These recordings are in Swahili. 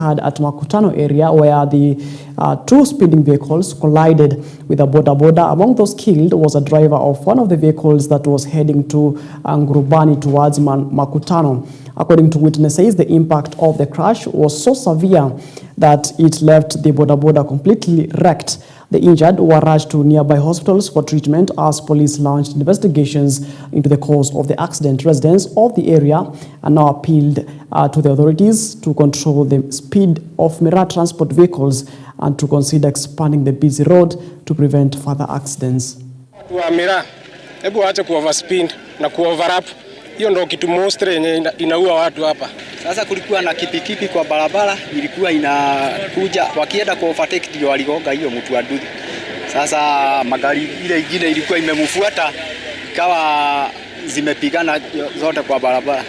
at Makutano area where the two speeding vehicles collided with a boda. Among those killed was a driver of one of the vehicles that was heading to Ngurubani towards Makutano. According to witnesses, the impact of the crash was so severe that it left the boda completely wrecked. The injured were rushed to nearby hospitals for treatment as police launched investigations into the cause of the accident. Residents of the area are now appealed to the authorities to control the speed of Mira transport vehicles and to consider expanding the busy road to prevent further accidents. Mira, hebu acha overspeed na overlap. Hiyo ndio kitu mostre yenye inaua watu hapa. Sasa kulikuwa na kipikipi kwa barabara, ilikuwa inakuja wakienda kwa overtake ndio waligonga hiyo mtu wa duthi. Sasa magari ile ingine ilikuwa imemfuata ikawa zimepigana zote kwa barabara.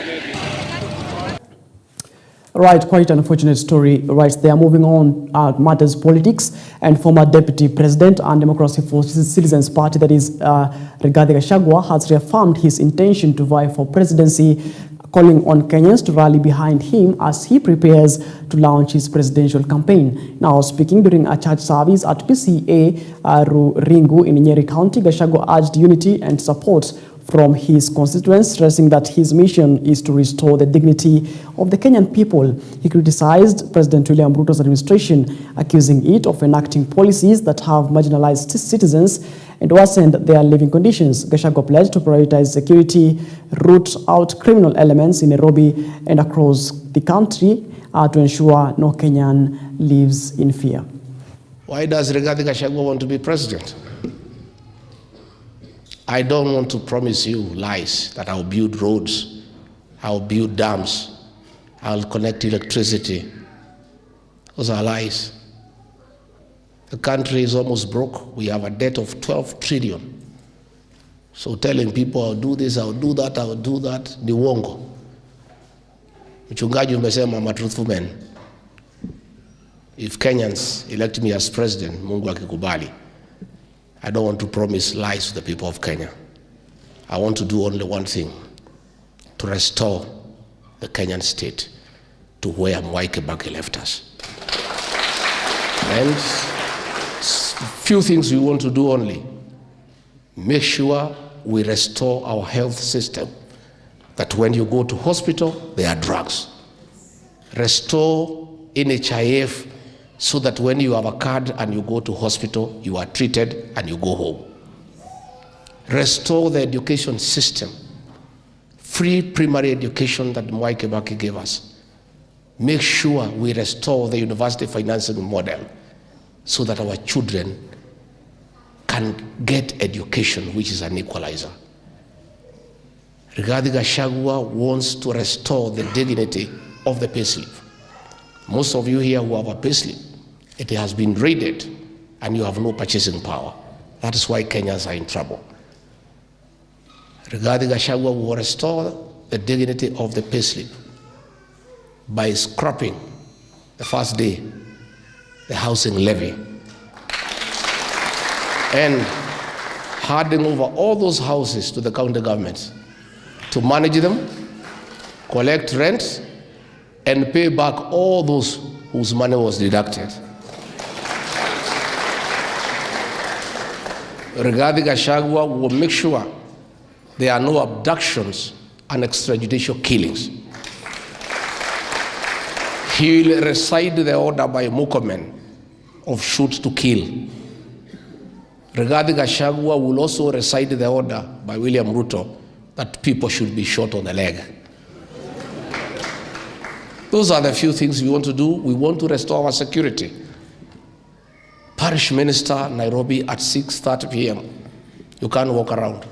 Right, quite an unfortunate story right there. Moving on, matters politics, and former Deputy President and Democracy for Citizens Party, that is Rigathi Gachagua, has reaffirmed his intention to vie for presidency, calling on Kenyans to rally behind him as he prepares to launch his presidential campaign. Now, speaking during a church service at PCA Ringu in Nyeri County, Gachagua urged unity and support from his constituents, stressing that his mission is to restore the dignity of the Kenyan people. He criticized President William Ruto's administration, accusing it of enacting policies that have marginalized citizens and worsened their living conditions. Gachagua pledged to prioritize security, root out criminal elements in Nairobi and across the country to ensure no Kenyan lives in fear. Why does Rigathi Gachagua want to be president? I don't want to promise you lies that I'll build roads, I'll build dams, I'll connect electricity. Those are lies. The country is almost broke. We have a debt of 12 trillion. So telling people I'll do this, I'll do that, I'll do that, ni uongo. Mchungaji umesema I'm a truthful man. If Kenyans elect me as president, Mungu akikubali, I don't want to promise lies to the people of Kenya. I want to do only one thing, to restore the Kenyan state to where Mwai Kibaki left us. And few things we want to do only. Make sure we restore our health system, that when you go to hospital, there are drugs. Restore NHIF, so that when you have a card and you go to hospital, you are treated and you go home. Restore the education system, free primary education that Mwai Kibaki gave us. Make sure we restore the university financing model so that our children can get education, which is an equalizer. Rigathi Gachagua wants to restore the dignity of the payslip. Most of you here who have a payslip, it has been raided and you have no purchasing power. That is why Kenyans are in trouble. Rigathi Gachagua will restore the dignity of the payslip by scrapping the first day the housing levy and handing over all those houses to the county government to manage them, collect rent, and pay back all those whose money was deducted. Rigathi Gachagua will make sure there are no abductions and extrajudicial killings. He will recite the order by Murkomen of shoot to kill. Rigathi Gachagua will also recite the order by William Ruto that people should be shot on the leg. Those are the few things we want to do. We want to restore our security. Parish minister, Nairobi at 6:30 p.m. You can't walk around.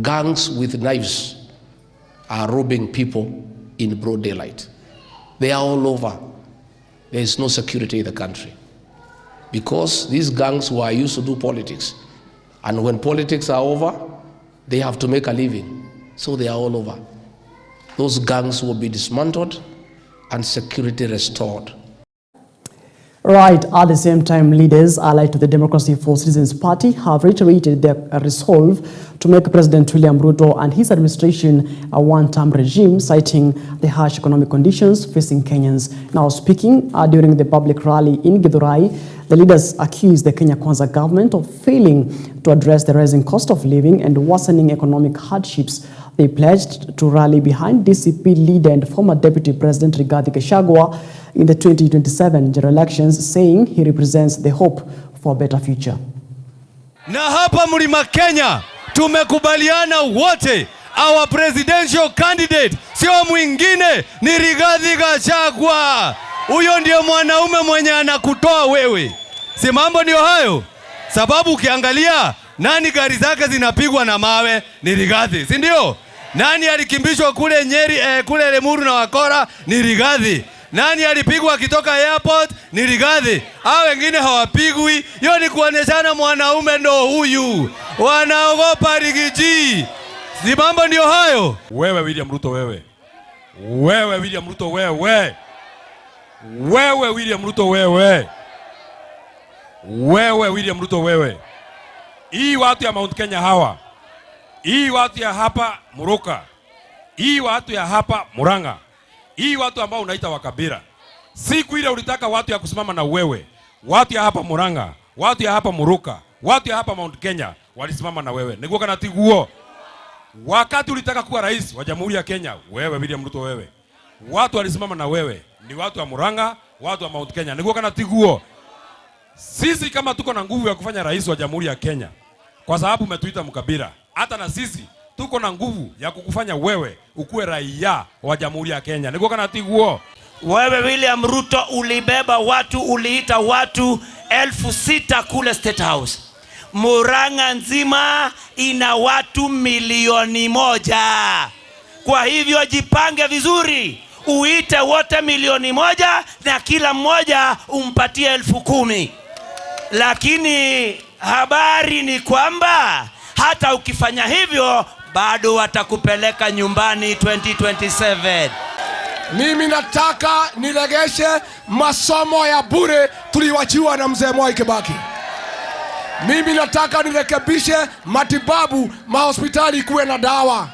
Gangs with knives are robbing people in broad daylight. They are all over. There is no security in the country because these gangs were used to do politics. And when politics are over, they have to make a living. So they are all over. Those gangs will be dismantled and security restored. Right, at the same time, leaders allied to the Democracy for Citizens Party have reiterated their resolve to make President William Ruto and his administration a one-term regime, citing the harsh economic conditions facing Kenyans. Now speaking during the public rally in Githurai, the leaders accused the Kenya Kwanza government of failing to address the rising cost of living and worsening economic hardships. They pledged to rally behind DCP leader and former Deputy President Rigathi Gachagua in the 2027 general elections, saying he represents the hope for a better future. Na hapa Mlima Kenya tumekubaliana wote, our presidential candidate sio mwingine ni Rigathi Gachagua. Huyo ndio mwanaume mwenye anakutoa wewe. Si mambo ndio hayo? Sababu ukiangalia nani gari zake zinapigwa na mawe ni Rigathi, si ndio? Nani alikimbishwa kule Nyeri kule Lemuru na wakora ni Rigathi. Nani alipigwa akitoka airport ni Rigathi. Hao wengine hawapigwi. Hiyo ni kuoneshana mwanaume ndo huyu. Wanaogopa Rigiji. Si mambo ndio hayo? Wewe William Ruto wewe. Wewe William Ruto wewe. Wewe William Ruto wewe. Wewe William Ruto wewe. Hii watu ya Mount Kenya hawa. Hii watu ya hapa Muruka. Hii watu ya hapa Muranga. Hii watu ambao unaita wakabira. Siku ile ulitaka watu ya kusimama na wewe. Watu ya hapa Muranga, watu ya hapa Muruka, watu ya hapa Mount Kenya walisimama na wewe. Niguo kana tiguo. Wakati ulitaka kuwa rais wa Jamhuri ya Kenya, wewe William Ruto wewe. Watu walisimama na wewe. Ni watu wa Muranga, watu wa Mount Kenya. Niguo kana tiguo. Sisi kama tuko na nguvu ya kufanya rais wa Jamhuri ya Kenya, kwa sababu umetuita mkabira, hata na sisi tuko na nguvu ya kukufanya wewe ukuwe raia wa Jamhuri ya Kenya. Niko kana tiguo. Wewe William Ruto ulibeba watu, uliita watu 6,000 kule State House. Murang'a nzima ina watu 1,000,000. Kwa hivyo jipange vizuri, uite wote 1,000,000 na kila mmoja umpatie 10,000. Lakini habari ni kwamba hata ukifanya hivyo bado watakupeleka nyumbani 2027. Mimi nataka niregeshe masomo ya bure tuliwachiwa na mzee Mwai Kibaki. Mimi nataka nirekebishe matibabu, mahospitali kuwe na dawa.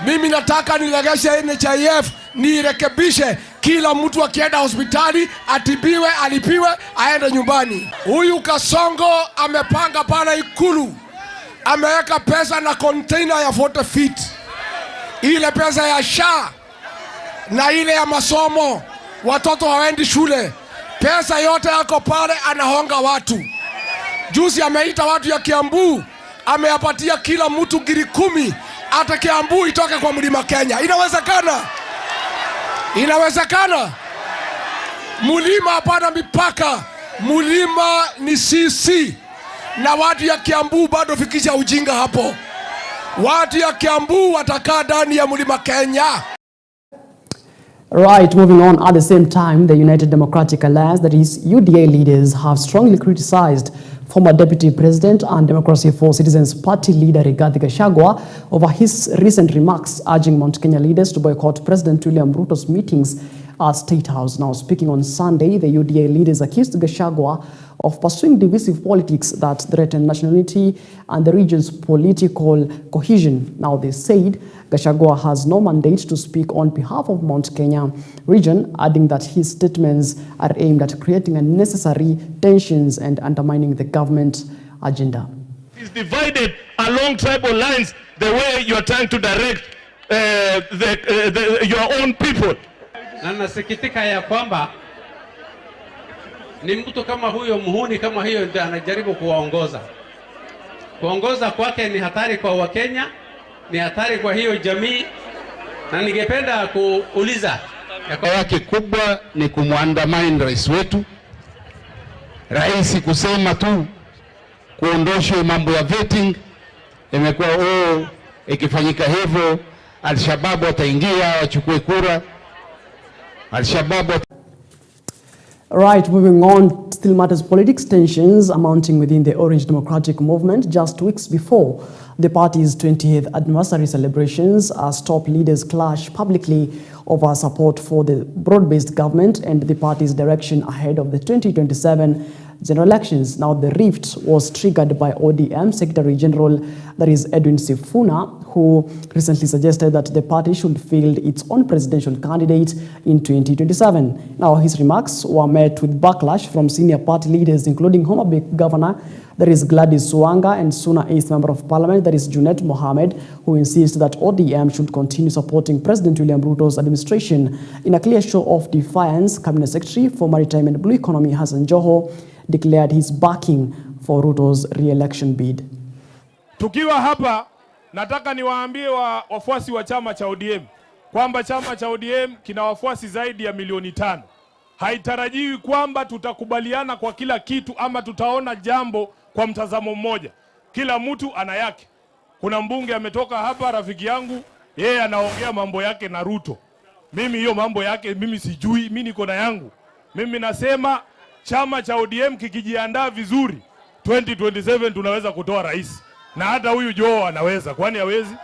Mimi nataka niregeshe NHIF, nirekebishe kila mtu akienda hospitali atibiwe, alipiwe, aende nyumbani. Huyu Kasongo amepanga pale Ikulu, ameweka pesa na container ya 40 feet. Ile pesa ya SHA na ile ya masomo, watoto hawaendi shule, pesa yote yako pale, anahonga watu. Juzi ameita watu ya Kiambu, ameyapatia kila mtu giri 10, hata Kiambu itoke kwa Mlima Kenya. Inawezekana? Inawezekana? Mlima hapana mipaka, mlima ni sisi. Na watu ya Kiambu bado fikisha ujinga hapo. Watu ya Kiambu watakaa ndani ya Mlima Kenya. Right, moving on, at the same time, the United Democratic Alliance, that is UDA leaders, have strongly criticized former Deputy President and Democracy for Citizens Party leader Rigathi Gachagua over his recent remarks urging Mount Kenya leaders to boycott President William Ruto's meetings at State House. Now, speaking on Sunday, the UDA leaders accused Gachagua of pursuing divisive politics that threaten national unity and the region's political cohesion. Now, they said Gachagua has no mandate to speak on behalf of Mount Kenya region, adding that his statements are aimed at creating unnecessary tensions and undermining the government agenda. It's divided along tribal lines the way you are trying to direct your own people. Na nasikitika ya kwamba ni mtu kama huyo, muhuni kama hiyo, ndio anajaribu kuwaongoza. Kuongoza kwake ni hatari kwa Wakenya, ni hatari kwa hiyo jamii, na ningependa kuuliza yake kubwa ni kumwandamana rais wetu. Rais kusema tu kuondoshe mambo ya vetting, imekuwa ikifanyika hivyo Al-Shabaab wataingia wachukue kura. Al-Shabaab Right, moving on, still matters politics, tensions amounting within the Orange Democratic Movement just weeks before the party's 20th anniversary celebrations as top leaders clash publicly over support for the broad-based government and the party's direction ahead of the 2027 general elections. Now, the rift was triggered by ODM Secretary General, that is Edwin Sifuna, who recently suggested that the party should field its own presidential candidate in 2027. Now, his remarks were met with backlash from senior party leaders, including Homa Bay Governor, that is Gladys Suanga, and Suna 8th Member of Parliament, that is Junet Mohamed, who insists that ODM should continue supporting President William Ruto's administration. In a clear show of defiance, Cabinet Secretary for Maritime and Blue Economy Hassan Joho declared his backing for Ruto's re-election bid. Tukiwa hapa, nataka niwaambie wafuasi wa chama cha ODM kwamba chama cha ODM kina wafuasi zaidi ya milioni 5. Haitarajiwi kwamba tutakubaliana kwa kila kitu ama tutaona jambo kwa mtazamo mmoja. Kila mtu ana yake. Kuna mbunge ametoka hapa, rafiki yangu, yeye anaongea mambo yake na Ruto. Mimi hiyo mambo yake mimi sijui, mimi niko na yangu. Mimi nasema chama cha ODM kikijiandaa vizuri, 2027 tunaweza kutoa rais. Na hata huyu Joe anaweza, kwani hawezi?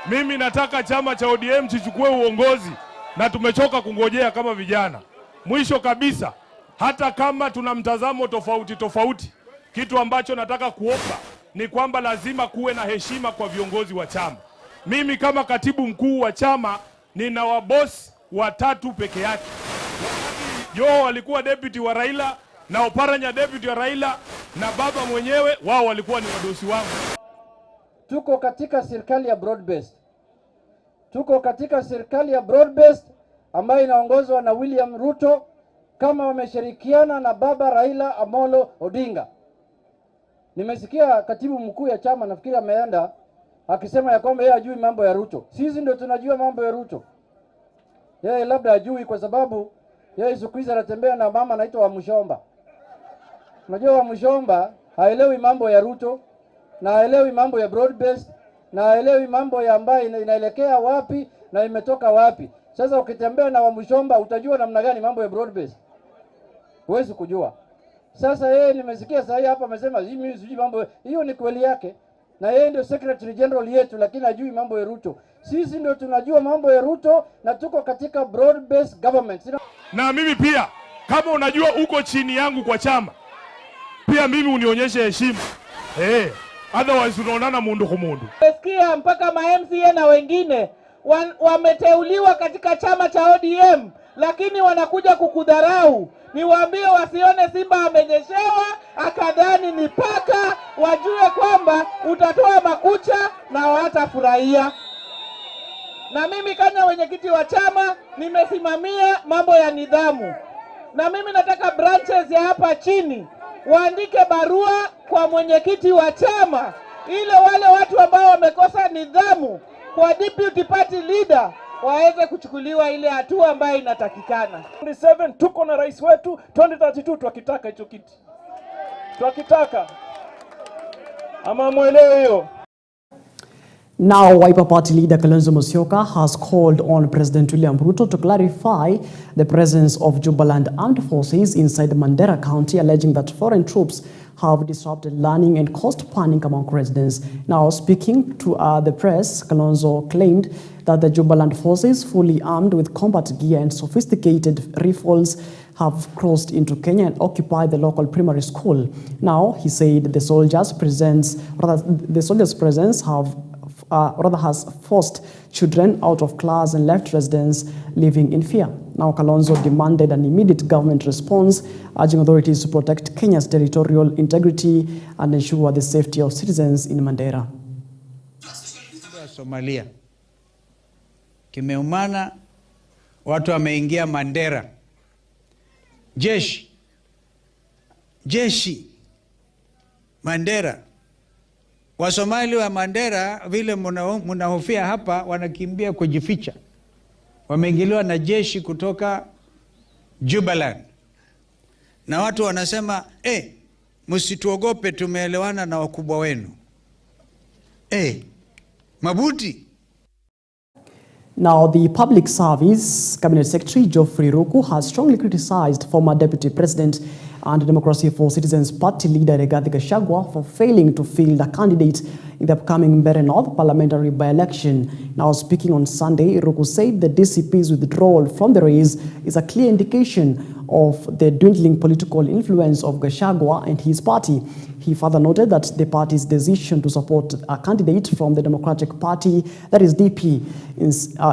Mimi nataka chama cha ODM chichukue uongozi na tumechoka kungojea kama vijana. Mwisho kabisa, hata kama tuna mtazamo tofauti, kitu ambacho nataka kuomba ni kwamba lazima kuwe na heshima kwa viongozi wa chama. Mimi kama katibu mkuu wa chama nina wabosi 3 peke yake. Joe alikuwa deputy wa Raila, na Oparanya deputy wa Raila, na baba mwenyewe wao walikuwa ni wadosi wangu. Tuko katika serikali ya broad-based. Tuko katika serikali ya broad-based ambayo inaongozwa na William Ruto kama wameshirikiana na baba Raila Amolo Odinga. Nimesikia katibu mkuu ya chama, nafikiri ameenda, akisema ya kwamba yeye hajui mambo ya Ruto. Sisi ndio tunajua mambo ya Ruto. Yeye labda hajui kwa sababu yeye siku hizi anatembea na mama anaitwa wa Mshomba. Unajua wa Mshomba haelewi mambo ya Ruto, na haelewi mambo ya broad-based, na haelewi mambo ya ambayo inaelekea wapi na imetoka wapi. Sasa ukitembea na wa Mshomba utajua namna gani mambo ya broad-based? Huwezi kujua. Sasa yeye nimesikia sasa hapa amesema mimi sijui mambo. Hiyo ni kweli yake. Na yeye ndio Secretary General yetu, lakini hajui mambo ya Ruto. Sisi ndio tunajua mambo ya Ruto na tuko katika broad-based government. Na mimi pia, kama unajua uko chini yangu kwa chama, pia mimi unionyeshe heshima. Otherwise unaonana mundu kwa mundu. Nasikia mpaka ma-MCA na wengine wameteuliwa katika chama cha ODM, lakini wanakuja kukudharau. Niwaambie wasione simba amenyeshewa akadhani ni paka, wajue kwamba utatoa makucha na watafurahia. Na mimi kama wenyekiti wa chama nimesimamia mambo ya nidhamu. Na mimi nataka branches ya hapa chini waandike barua kwa mwenyekiti wa chama ili wale watu ambao wamekosa nidhamu kwa deputy party leader waweze kuchukuliwa ile hatua ambayo inatakikana. 27 tuko na rais wetu, 2032 twakitaka hicho kiti. Twakitaka. Ama mwelewe hiyo. Now, Wiper Party leader Kalonzo Musyoka has called on President William Ruto to clarify the presence of Jubaland armed forces inside Mandera County, alleging that foreign troops have disrupted learning and caused panic among residents. Now, speaking to the press, Kalonzo claimed that the Jubaland forces, fully armed with combat gear and sophisticated rifles, have crossed into Kenya and occupied the local primary school. Now, he said the soldiers' presence has forced children out of class and left residents living in fear. Now, Kalonzo demanded an immediate government response, urging authorities to protect Kenya's territorial integrity and ensure the safety of citizens in Mandera. Somalia kimeumana, watu wameingia Mandera. Jeshi Mandera. Wasomali wa Mandera vile mnahofia hapa wanakimbia kujificha. Wameingiliwa na jeshi kutoka Jubaland. Na watu wanasema, msituogope, tumeelewana na wakubwa wenu. Mabuti. Now, the Public Service Cabinet Secretary Geoffrey Ruku has strongly criticized former Deputy President and Democracy for Citizens Party leader Rigathi Gachagua for failing to field a candidate in the upcoming Mbeere North parliamentary by-election. Now, speaking on Sunday, Ruku said the DCP's withdrawal from the race is a clear indication of the dwindling political influence of Gachagua and his party. He further noted that the party's decision to support a candidate from the Democratic Party, that is DP,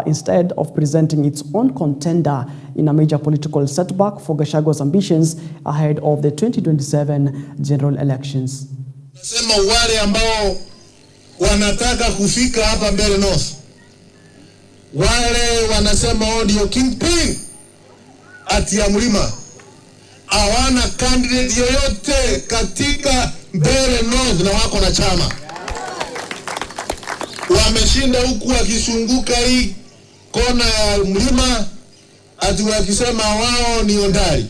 instead of presenting its own contender in a major political setback for Gachagua's ambitions ahead of the 2027 general elections. Nasema wale ambao wanataka kufika hapa Mbeere North, wale wanasema ndio kingpin ati ya mlima, hawana candidate yoyote katika Mbeere North na wako na chama. Wameshinda huku wakisunguka hii kona ya mlima ati wakisema wao ni ondari.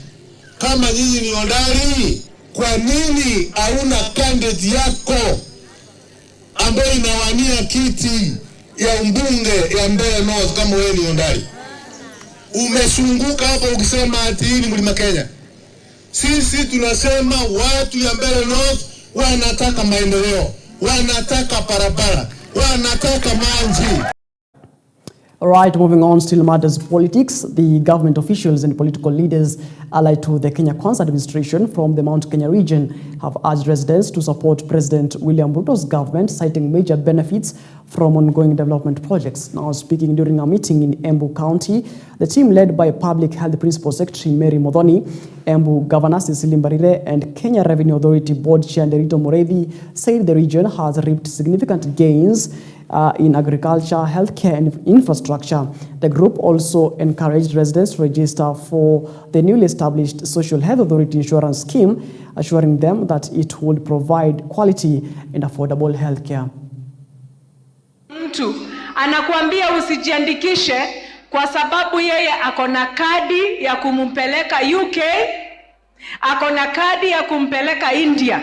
Kama nyinyi ni ondari, kwa nini hauna candidate yako ambayo inawania kiti ya mbunge ya Mbeere North kama wewe ni ondari? Umesunguka hapo ukisema ati hii ni mlima Kenya. Sisi tunasema watu ya Mbeere North wanataka maendeleo, wanataka barabara, wanataka maji. All right, moving on, still matters politics. The government officials and political leaders allied to the Kenya Kwanza administration from the Mount Kenya region have urged residents to support President William Ruto's government, citing major benefits from ongoing development projects. Now, speaking during a meeting in Embu County, the team led by Public Health Principal Secretary Mary Modhoni, Embu Governor Cecily Mbarire, and Kenya Revenue Authority Board Chair Nderito Mureithi said the region has reaped significant gains in agriculture, healthcare, and infrastructure. The group also encouraged residents to register for the newly established Social Health Authority Insurance Scheme, assuring them that it would provide quality and affordable healthcare. Mtu anakuambia usijiandikishe kwa sababu yeye akona kadi ya kumpeleka UK, akona kadi ya kumpeleka India,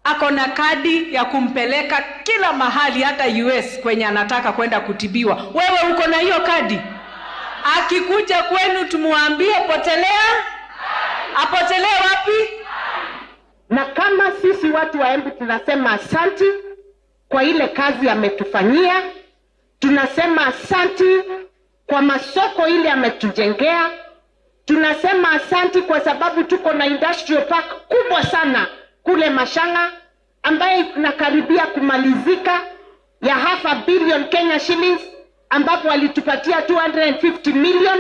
akona kadi ya kumpeleka kila mahali, hata US kwenye anataka kwenda kutibiwa. Wewe uko na hiyo kadi? Akikuja kwenu tumuambie potelea? Apotelee wapi? Na kama sisi watu wa Embu tunasema asanti kwa ile kazi ametufanyia, tunasema asanti kwa masoko ile ametujengea, tunasema asanti kwa sababu tuko na industrial park kubwa sana kule Mashanga ambaye inakaribia kumalizika ya $500 million Kenya shillings, ambapo walitupatia 250 million.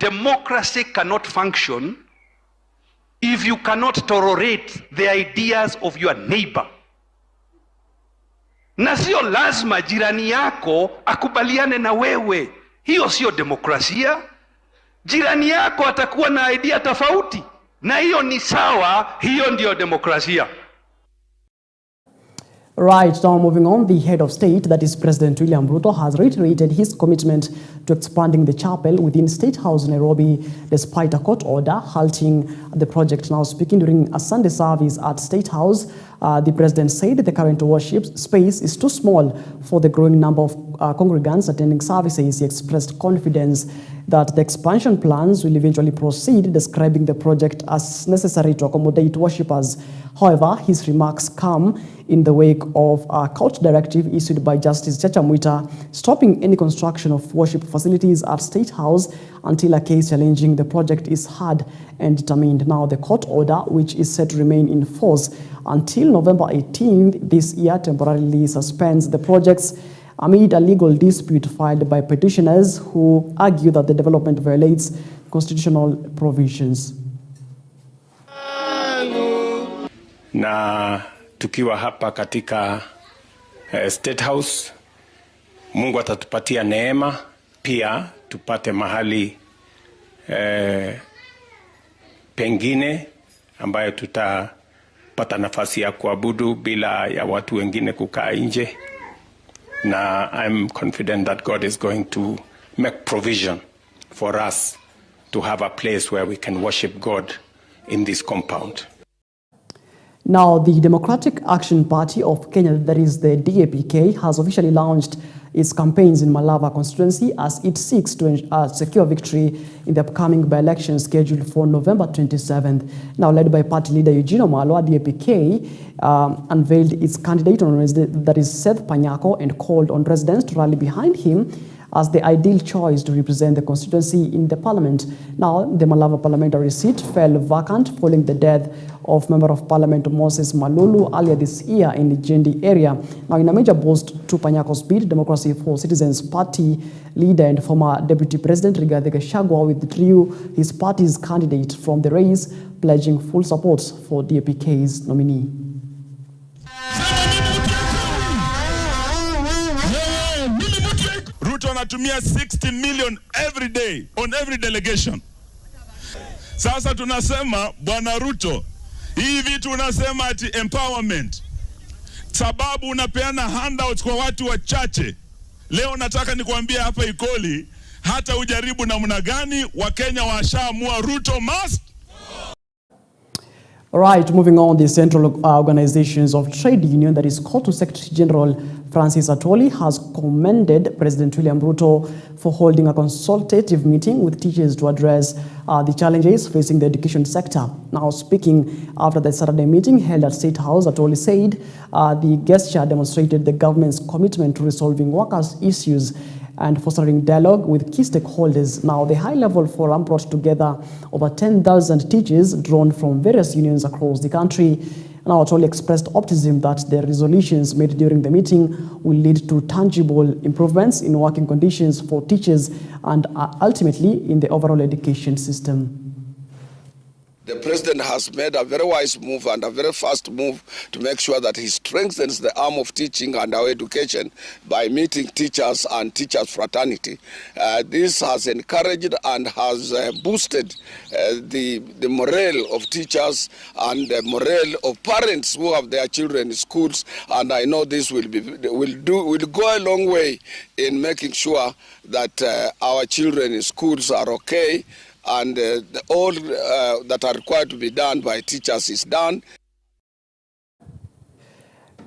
Democracy cannot function if you cannot tolerate the ideas of your neighbor. Na sio lazima jirani yako akubaliane na wewe. Hiyo sio demokrasia. Jirani yako atakuwa na idea tofauti, na hiyo ni sawa, hiyo ndio demokrasia. Right, now moving on, the head of state, that is President William Ruto, has reiterated his commitment to expanding the chapel within State House Nairobi, despite a court order halting the project. Now, speaking during a Sunday service at State House, the president said that the current worship space is too small for the growing number of congregants attending services. He expressed confidence that the expansion plans will eventually proceed, describing the project as necessary to accommodate worshippers. However, his remarks come in the wake of a court directive issued by Justice Chacha Mwita stopping any construction of worship facilities at State House until a case challenging the project is heard and determined. Now, the court order, which is set to remain in force until November 18th this year, temporarily suspends the projects amid a legal dispute filed by petitioners who argue that the development violates constitutional provisions. Na tukiwa hapa katika State House, Mungu atatupatia neema pia tupate mahali pengine ambayo tutapata nafasi ya kuabudu bila ya watu wengine kukaa nje. Na I'm confident that God is going to make provision for us to have a place where we can worship God in this compound. Now, the Democratic Action Party of Kenya, that is the DAPK, has officially launched its campaigns in Malava constituency as it seeks to secure victory in the upcoming by-election scheduled for November 27th. Now led by party leader Eugene Wamalwa, DAP-K unveiled its candidate on Wednesday, that is Seth Panyako, and called on residents to rally behind him as the ideal choice to represent the constituency in the parliament. Now, the Malava parliamentary seat fell vacant following the death of Member of Parliament Moses Malulu earlier this year in the Jendi area. Now, in a major boost to Panyako's bid, Democracy for Citizens Party leader and former Deputy President Rigathi Gachagua withdrew his party's candidate from the race, pledging full support for DAP-K's nominee. Ruto anatumia 60 million every day on every delegation. Sasa tunasema Bwana Ruto, hii vitu unasema ati empowerment, sababu unapeana handouts kwa watu wachache. Leo nataka nikuambia hapa Ikoli, hata ujaribu namna gani, Wakenya washaamua Ruto must. All right, moving on, the Central Organizations of Trade Union, that is COTU Secretary General Francis Atwoli, has commended President William Ruto for holding a consultative meeting with teachers to address the challenges facing the education sector. Now, speaking after the Saturday meeting held at State House, Atwoli said the gesture demonstrated the government's commitment to resolving workers' issues and fostering dialogue with key stakeholders. Now, the high-level forum brought together over 10,000 teachers drawn from various unions across the country. Now, Atwoli expressed optimism that the resolutions made during the meeting will lead to tangible improvements in working conditions for teachers and ultimately in the overall education system. The president has made a very wise move and a very fast move to make sure that he strengthens the arm of teaching and our education by meeting teachers and teachers fraternity. This has encouraged and has boosted the morale of teachers and the morale of parents who have their children in schools, and I know this will go a long way in making sure that our children in schools are okay, and all that are required to be done by teachers is done.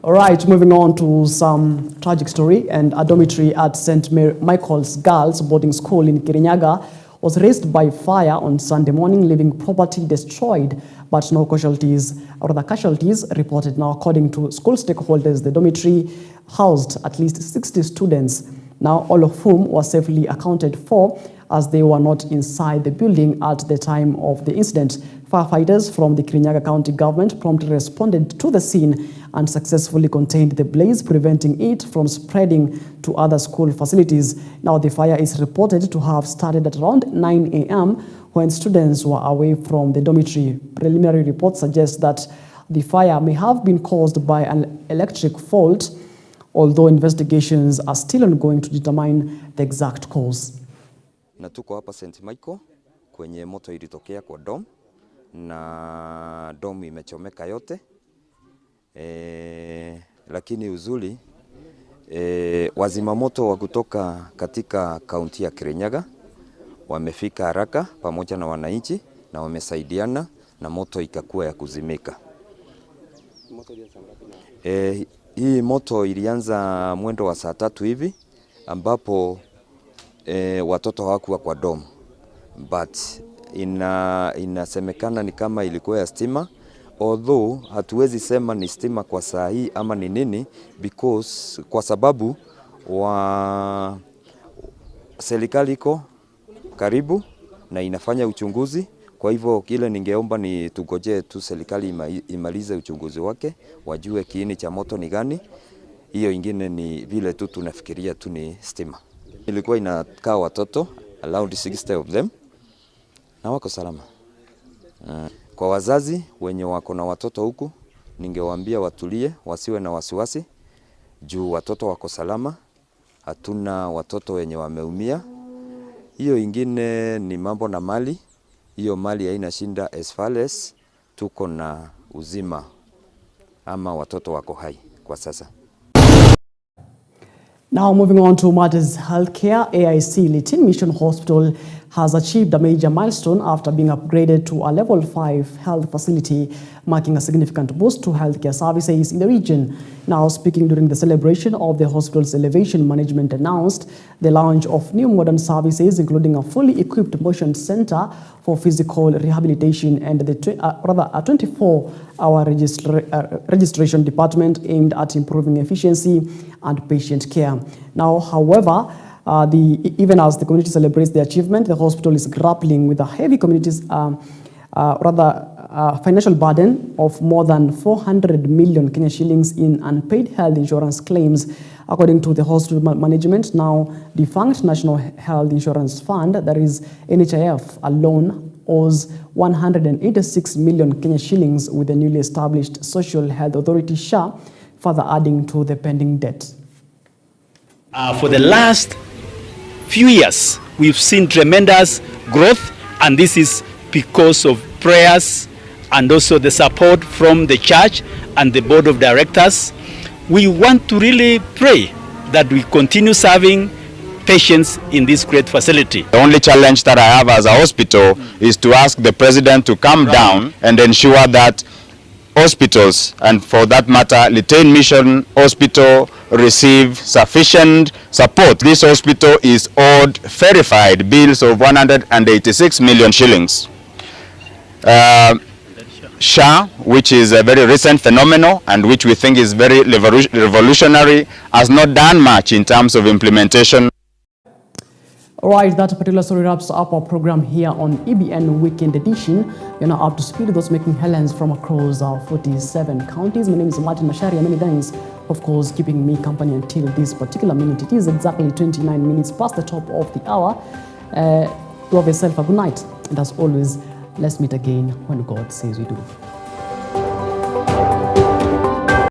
All right, moving on to some tragic story. And a dormitory at St. Michael's Girls Boarding School in Kirinyaga was razed by fire on Sunday morning, leaving property destroyed, but no casualties, or the casualties reported. Now, according to school stakeholders, the dormitory housed at least 60 students, now all of whom were safely accounted for, as they were not inside the building at the time of the incident. Firefighters from the Kirinyaga County government promptly responded to the scene and successfully contained the blaze, preventing it from spreading to other school facilities. Now, the fire is reported to have started at around 9 a.m. when students were away from the dormitory. Preliminary reports suggest that the fire may have been caused by an electric fault, although investigations are still ongoing to determine the exact cause. Na tuko hapa St. Michael kwenye moto ilitokea kwa dom na dom imechomeka yote, lakini uzuri wazima moto wa kutoka katika kaunti ya Kirinyaga wamefika haraka pamoja na wananchi na wamesaidiana na moto ikakuwa ya kuzimika. Hii moto ilianza mwendo wa saa 3 hivi ambapo watoto hawakuwa kwa dom, but inasemekana ni kama ilikuwa ya stima, although hatuwezi sema ni stima kwa saa hii ama ni nini, because kwa sababu serikali iko karibu na inafanya uchunguzi. Kwa hivyo kile ningeomba ni tugoje tu serikali imalize uchunguzi wake, wajue kiini cha moto ni gani. Hiyo ingine ni vile tu tunafikiria tu ni stima. Ilikuwa inakaa watoto around 60 of them na wako salama. Kwa wazazi wenye wako na watoto huku, ningewaambia watulie, wasiwe na wasiwasi juu watoto wako salama. Hatuna watoto wenye wameumia. Hiyo ingine ni mambo na mali. Hiyo mali haina shinda as far as tuko na uzima ama watoto wako hai kwa sasa. Now, moving on to matters healthcare, AIC Litin Mission Hospital has achieved a major milestone after being upgraded to a level 5 health facility, marking a significant boost to healthcare services in the region. Now, speaking during the celebration of the hospital's elevation, management announced the launch of new modern services, including a fully equipped motion center for physical rehabilitation and a 24-hour registration department aimed at improving efficiency and patient care. Now, however, even as the community celebrates the achievement, the hospital is grappling with a heavy financial burden of more than 400 million Kenya shillings in unpaid health insurance claims. According to the hospital management, now defunct National Health Insurance Fund, that is NHIF, alone owes 186 million Kenya shillings with the newly established Social Health Authority, SHA, further adding to the pending debt. For the last few years, we've seen tremendous growth, and this is because of prayers and also the support from the church and the board of directors. We want to really pray that we continue serving patients in this great facility. The only challenge that I have as a hospital is to ask the president to come down and ensure that hospitals, and for that matter, Litain Mission Hospital, receive sufficient support. This hospital is owed verified bills of 186 million shillings. SHA, which is a very recent phenomenon and which we think is very revolutionary, has not done much in terms of implementation. All right, that particular story wraps up our program here on EBN Weekend Edition. You're now up to speed with those making headlines from across our 47 counties. My name is Macharia. Many thanks, of course, keeping me company until this particular minute. It is exactly 29 minutes past the top of the hour. Do have yourself a good night. And as always, let's meet again when God says we do.